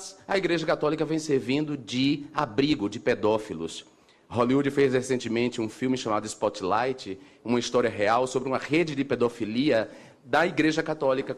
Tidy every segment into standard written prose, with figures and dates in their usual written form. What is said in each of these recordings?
Mas a Igreja Católica vem servindo de abrigo de pedófilos. Hollywood fez recentemente um filme chamado Spotlight, uma história real sobre uma rede de pedofilia da Igreja Católica,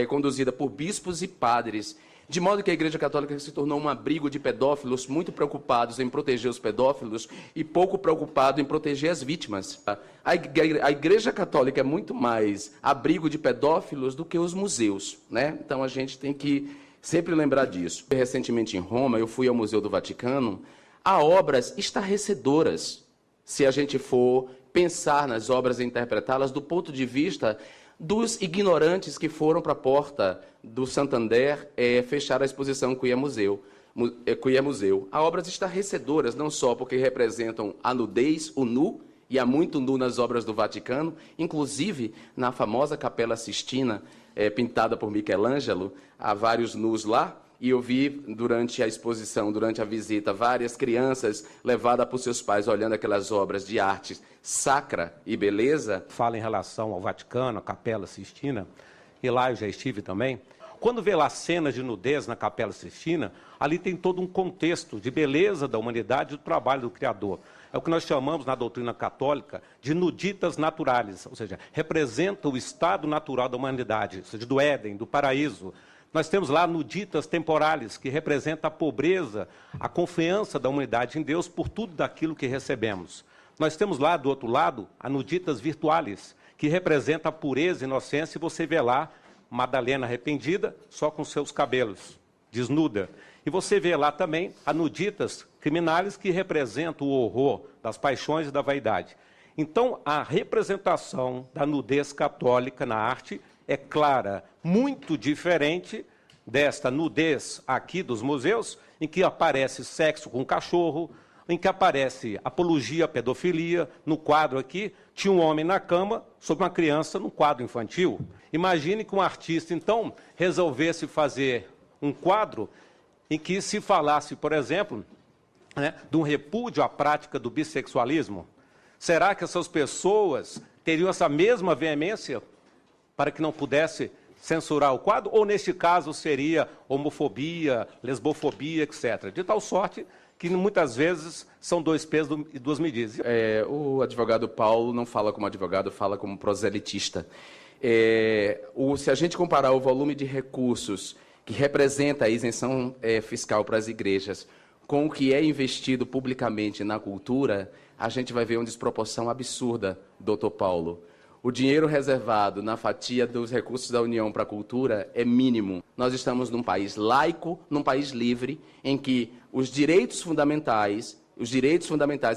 conduzida por bispos e padres, de modo que a Igreja Católica se tornou um abrigo de pedófilos muito preocupados em proteger os pedófilos e pouco preocupado em proteger as vítimas. A Igreja Católica é muito mais abrigo de pedófilos do que os museus, né? Então a gente tem que sempre lembrar disso. Recentemente em Roma, eu fui ao Museu do Vaticano. Há obras estarrecedoras, se a gente for pensar nas obras e interpretá-las do ponto de vista dos ignorantes que foram para a porta do Santander fechar a exposição Quia Museu. Há obras estarrecedoras, não só porque representam a nudez, o nu, e há muito nu nas obras do Vaticano, inclusive na famosa Capela Sistina, pintada por Michelangelo, há vários nus lá. E eu vi, durante a exposição, durante a visita, várias crianças levadas por seus pais olhando aquelas obras de arte sacra e beleza. Fala em relação ao Vaticano, a Capela Sistina, e lá eu já estive também. Quando vê lá cenas de nudez na Capela Sistina, ali tem todo um contexto de beleza da humanidade e do trabalho do Criador. É o que nós chamamos na doutrina católica de nuditas naturais, ou seja, representa o estado natural da humanidade, ou seja, do Éden, do paraíso. Nós temos lá nuditas temporales, que representa a pobreza, a confiança da humanidade em Deus por tudo daquilo que recebemos. Nós temos lá, do outro lado, a nuditas virtuales, que representa a pureza e inocência, e você vê lá Madalena arrependida, só com seus cabelos, desnuda. E você vê lá também a nuditas criminales, que representa o horror das paixões e da vaidade. Então, a representação da nudez católica na arte é clara, muito diferente desta nudez aqui dos museus, em que aparece sexo com cachorro, em que aparece apologia à pedofilia. No quadro aqui, tinha um homem na cama sobre uma criança num quadro infantil. Imagine que um artista, então, resolvesse fazer um quadro em que se falasse, por exemplo, de um repúdio à prática do bissexualismo. Será que essas pessoas teriam essa mesma veemência para que não pudesse censurar o quadro? Ou, neste caso, seria homofobia, lesbofobia, etc. De tal sorte que, muitas vezes, são dois pesos e duas medidas. O advogado Paulo não fala como advogado, fala como proselitista. Se a gente comparar o volume de recursos que representa a isenção fiscal para as igrejas com o que é investido publicamente na cultura, a gente vai ver uma desproporção absurda, doutor Paulo. O dinheiro reservado na fatia dos recursos da União para a cultura é mínimo. Nós estamos num país laico, num país livre, em que os direitos fundamentais,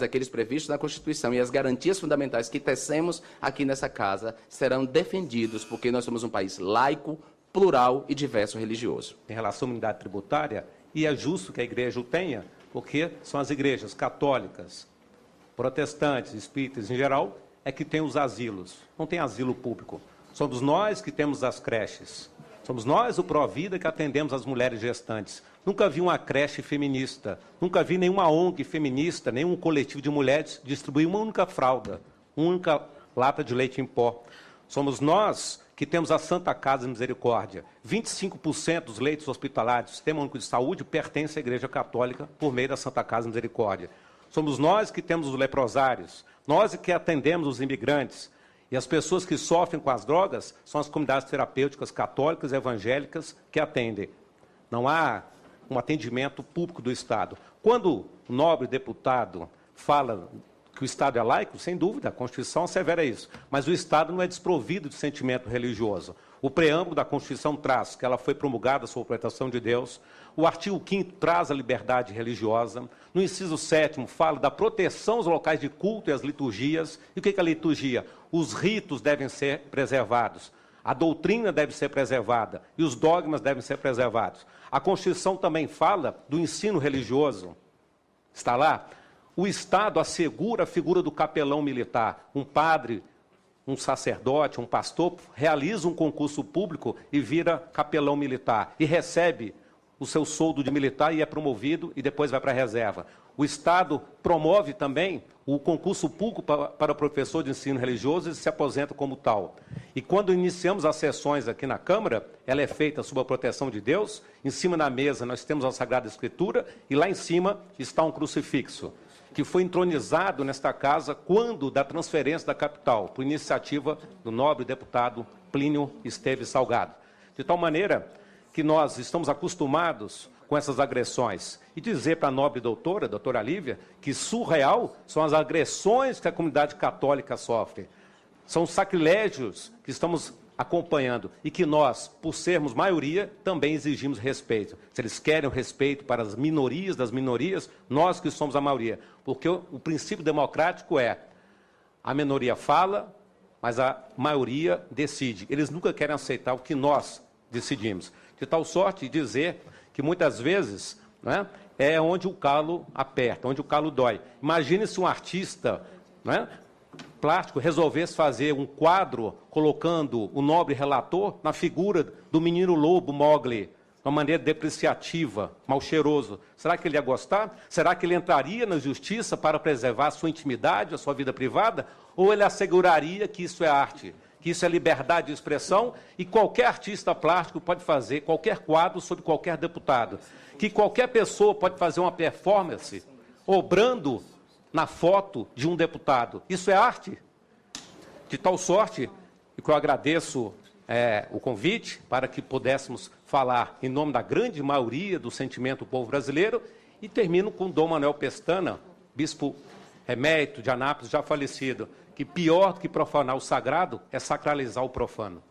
aqueles previstos na Constituição, e as garantias fundamentais que tecemos aqui nessa casa, serão defendidos, porque nós somos um país laico, plural e diverso religioso. Em relação à unidade tributária, e é justo que a igreja o tenha, porque são as igrejas católicas, protestantes, espíritas em geral, é que tem os asilos. Não tem asilo público. Somos nós que temos as creches. Somos nós, o Provida, que atendemos as mulheres gestantes. Nunca vi uma creche feminista. Nunca vi nenhuma ONG feminista, nenhum coletivo de mulheres distribuir uma única fralda, uma única lata de leite em pó. Somos nós que temos a Santa Casa de Misericórdia. 25% dos leitos hospitalares do Sistema Único de Saúde pertencem à Igreja Católica por meio da Santa Casa de Misericórdia. Somos nós que temos os leprosários, nós que atendemos os imigrantes. E as pessoas que sofrem com as drogas são as comunidades terapêuticas católicas e evangélicas que atendem. Não há um atendimento público do Estado. Quando o nobre deputado fala que o Estado é laico, sem dúvida, a Constituição assevera isso. Mas o Estado não é desprovido de sentimento religioso. O preâmbulo da Constituição traz que ela foi promulgada sob proteção de Deus. O artigo 5º traz a liberdade religiosa. No inciso 7º fala da proteção aos locais de culto e às liturgias. E o que é a liturgia? Os ritos devem ser preservados. A doutrina deve ser preservada. E os dogmas devem ser preservados. A Constituição também fala do ensino religioso. Está lá? O Estado assegura a figura do capelão militar. Um padre, um sacerdote, um pastor, realiza um concurso público e vira capelão militar. E recebe o seu soldo de militar e é promovido e depois vai para a reserva. O Estado promove também o concurso público para o professor de ensino religioso e se aposenta como tal. E quando iniciamos as sessões aqui na Câmara, ela é feita sob a proteção de Deus. Em cima da mesa nós temos a Sagrada Escritura e lá em cima está um crucifixo, que foi entronizado nesta casa quando da transferência da capital, por iniciativa do nobre deputado Plínio Esteves Salgado. De tal maneira que nós estamos acostumados com essas agressões. E dizer para a nobre doutora Lívia, que surreal são as agressões que a comunidade católica sofre. São sacrilégios que estamos acompanhando e que nós, por sermos maioria, também exigimos respeito. Se eles querem o respeito para as minorias das minorias, nós que somos a maioria. Porque o princípio democrático é a minoria fala, mas a maioria decide. Eles nunca querem aceitar o que nós decidimos. De tal sorte dizer que muitas vezes, né, é onde o calo aperta, onde o calo dói. Imagine se um artista, né, plástico resolvesse fazer um quadro colocando o nobre relator na figura do menino lobo Mowgli, de uma maneira depreciativa, mal cheiroso. Será que ele ia gostar? Será que ele entraria na justiça para preservar a sua intimidade, a sua vida privada? Ou ele asseguraria que isso é arte, que isso é liberdade de expressão e qualquer artista plástico pode fazer qualquer quadro sobre qualquer deputado, que qualquer pessoa pode fazer uma performance obrando na foto de um deputado? Isso é arte? De tal sorte que eu agradeço o convite para que pudéssemos falar em nome da grande maioria do sentimento do povo brasileiro e termino com Dom Manuel Pestana, bispo emérito de Anápolis, já falecido, que pior do que profanar o sagrado é sacralizar o profano.